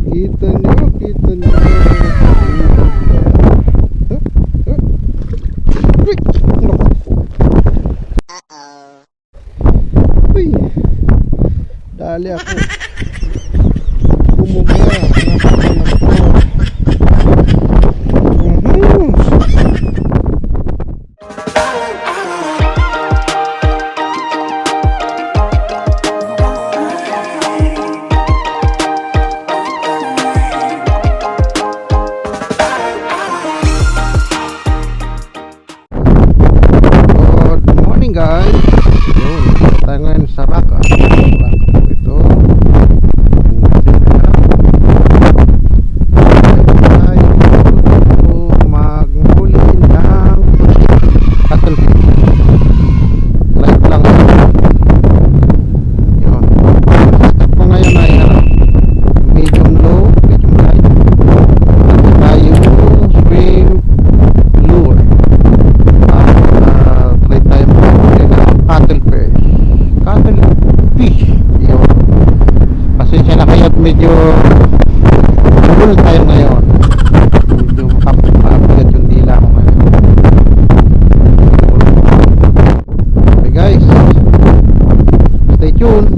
Kita nyo, kita nyo. Uy, dali ako. Bumubaya. Napakalak ko. Good morning guys. Yun, tayo ngayon sa Raka. Ito. Maghuli ng cattle feed. Live lang. Yun. Setup ko ngayon ay medium low, medium light. At tayo swim lure. Try tayo maghuli ng cattle fish. Yun. Pasensya na kayo at medyo bubul tayo ngayon. Medyo makapabigat yung dila ko ngayon. Okay guys, stay tuned.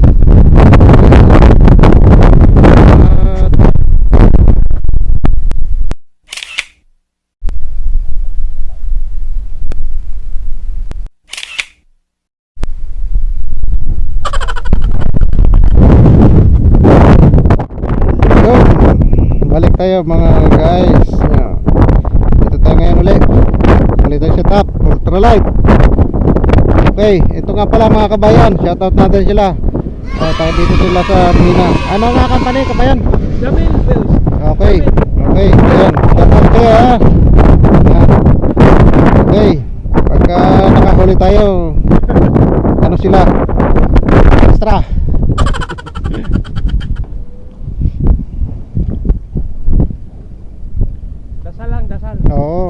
Balik tayo mga guys. Ito tayo ngayon ulit. Balik tayo sa top ultralight. Okay, ito nga pala mga kabayan. Shoutout natin sila. Tayo dito sila sa Mina. Ano nga company kabayan? Jamil Wells. Okay, okay. Ayan, shoutout kayo ha. Okay, pagka nakahuli tayo, ano sila? Extra. Dasal lang, dasal. Oo.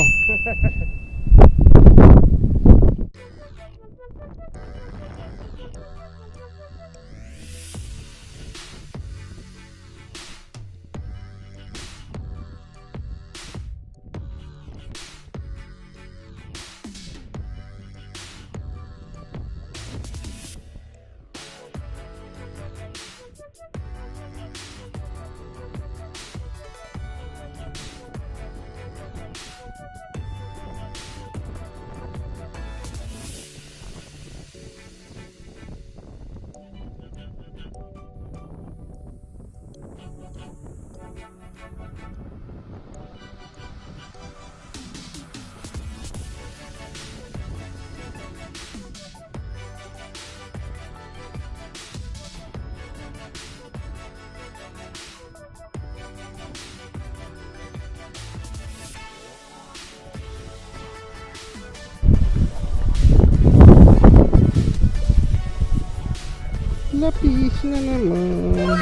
Lapis na naman.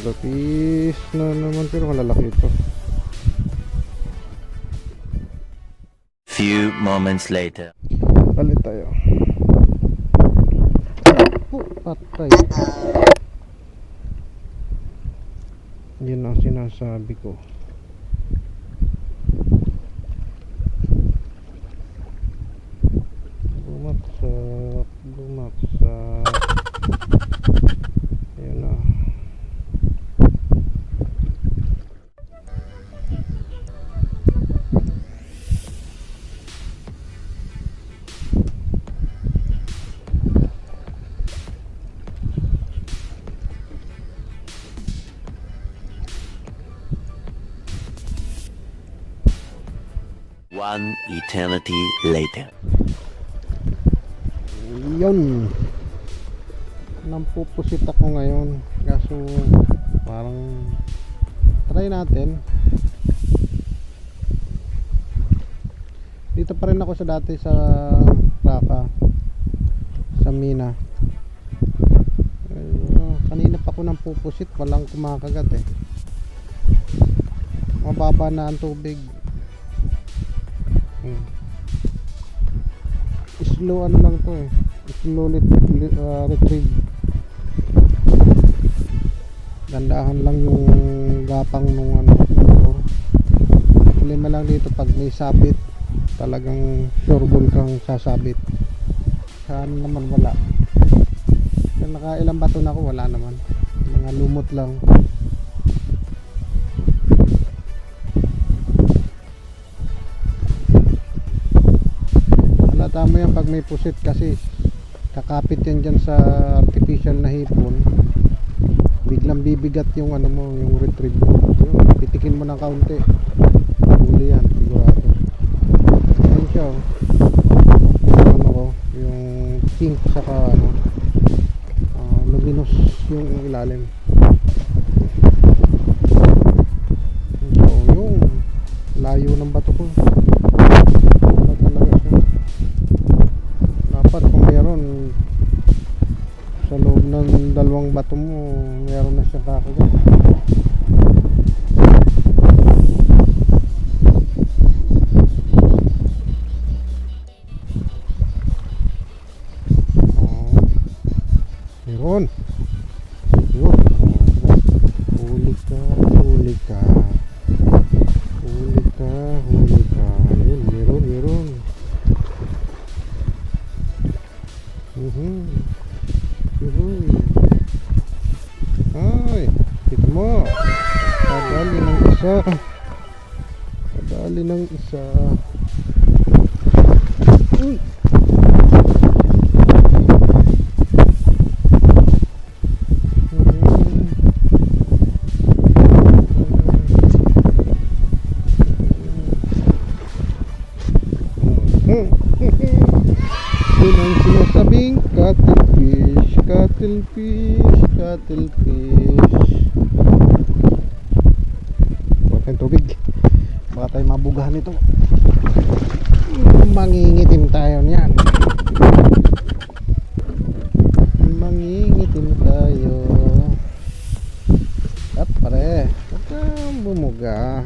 Lapis na naman. Pero malalaki ito. Few moments later. Palit tayo. Patay. Yun ang sinasabi ko. Bumaksak. Ayan na. One eternity later. Yun. Nampupusit ako ngayon. Kaso parang try natin. Dito pa rin ako sa dati sa Raka, sa Mina. Kanina pa ako nampupusit, walang kumakagat eh. Mababa na ang tubig. Slow ano lang to eh, slow retrieve. Gandahan lang yung gapang nung ano motor. Problema lang dito pag may sabit, talagang sure ball kang sasabit. Saan naman wala. Kung nakailang bato na ako, wala naman, mga lumot lang. Halata mo yan pag may pusit kasi kakapit yan dyan sa artificial na hipon, biglang bibigat yung ano mo, yung retrieve mo. Yun, pitikin mo ng kaunti, huli yan sigurado. Ayun siya oh. Yung ano ko, yung pink saka ano, luminous yung ilalim. So yung layo ng bato ko, wala talaga siya. Dapat kung meron sa loob ng dalawang bato mo, meron na siyang kakagat. Meron. Yun. Huli ka, huli ka. Huli ka, huli ka. Yun, meron, meron. Yun. Ay, kita mo. Kadali ng isa. Kadali ng isa. Uy. Yun ang sinasabing cuttlefish, cuttlefish, cuttlefish. Huwag tayong tubig, baka tayo mabugahan ito. Mangingitim tayo niyan. Mangingitim tayo. At pare, huwag kang bumuga.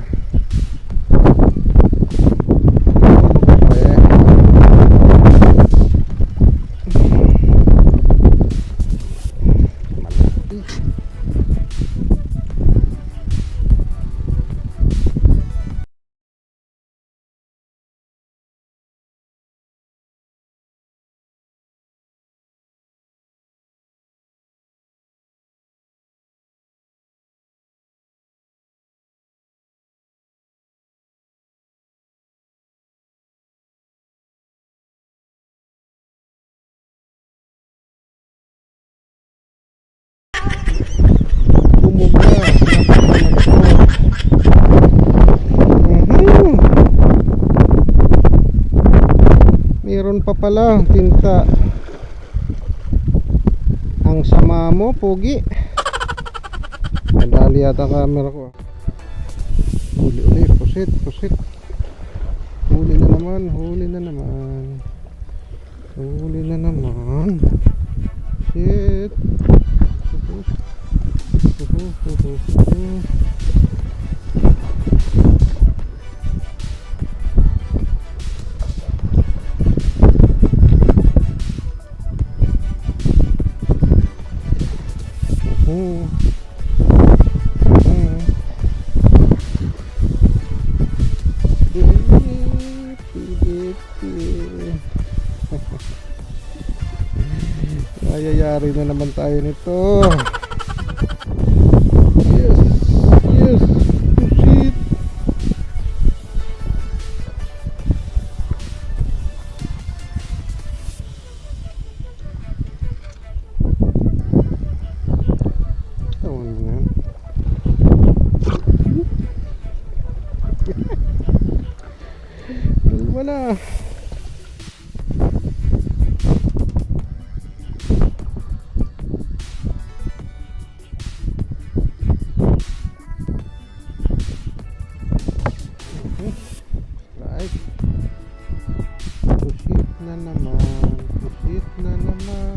Meron pa pala tinta. Ang sama mo, Pogi. Nadali yata ang camera ko. Huli ulit, pusit, pusit. Huli na naman, huli na naman. Huli na naman. Shit. Ayayari na naman tayo nito. Yes, yes, pusit. Tawan mo yan. Dalawa na. Right. Pusit na naman. Pusit na naman.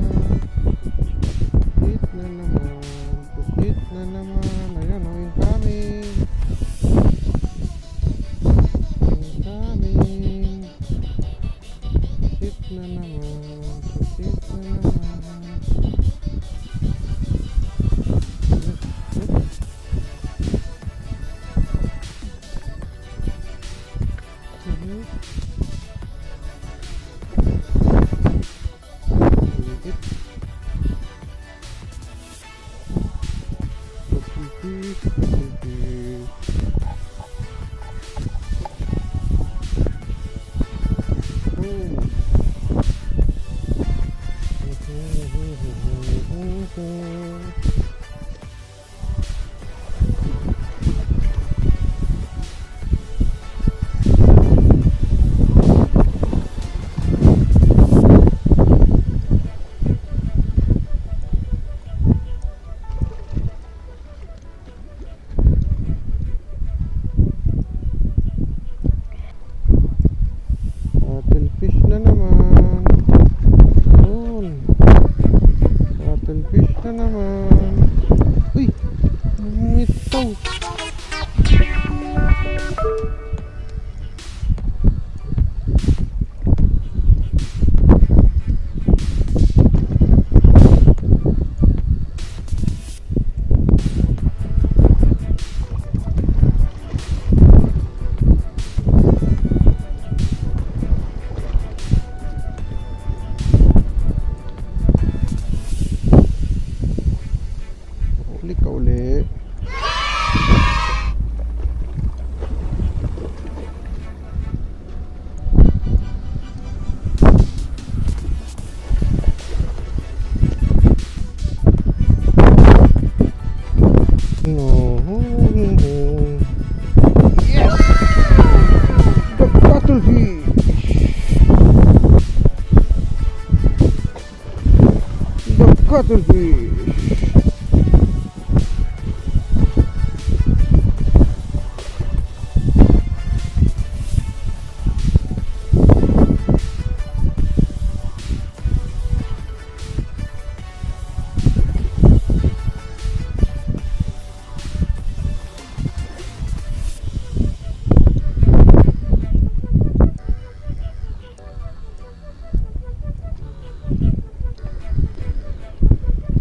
Pusit na naman. Pusit na naman. Ayan o, incoming. Incoming. cuttlefish, cuttlefish. Cuttlefish na naman. Yun. Cuttlefish na naman. Uy! Ito. Uli ka uli. No. Yes! The cuttlefish! The cuttlefish!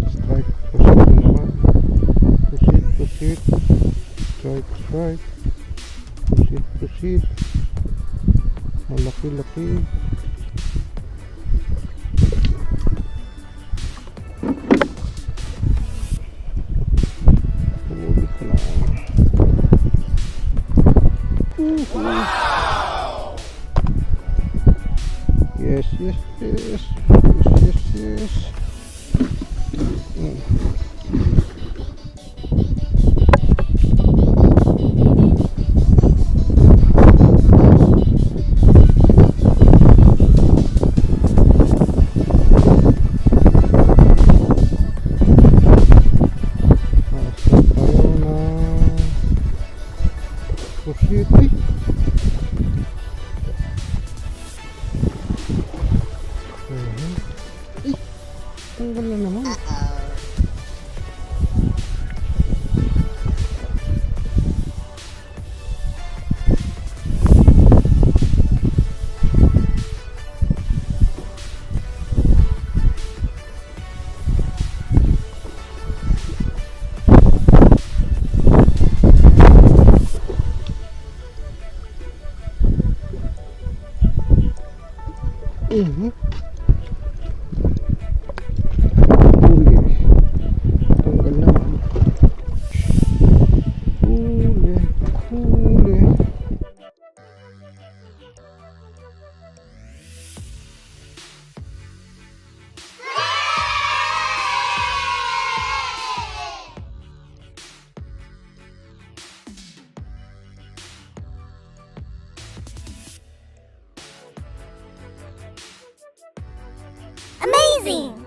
Strike, pusit na naman. Pusit, pusit. Strike, strike. Pusit, pusit. Malaki, laki. Huli ka lang. Yes, yes, yes. Yes, yes, yes. Asa tayo na pusit. Ay! Ay! Tanggal na naman. Huli. Tanggal naman. Huli. Huli. Amazing!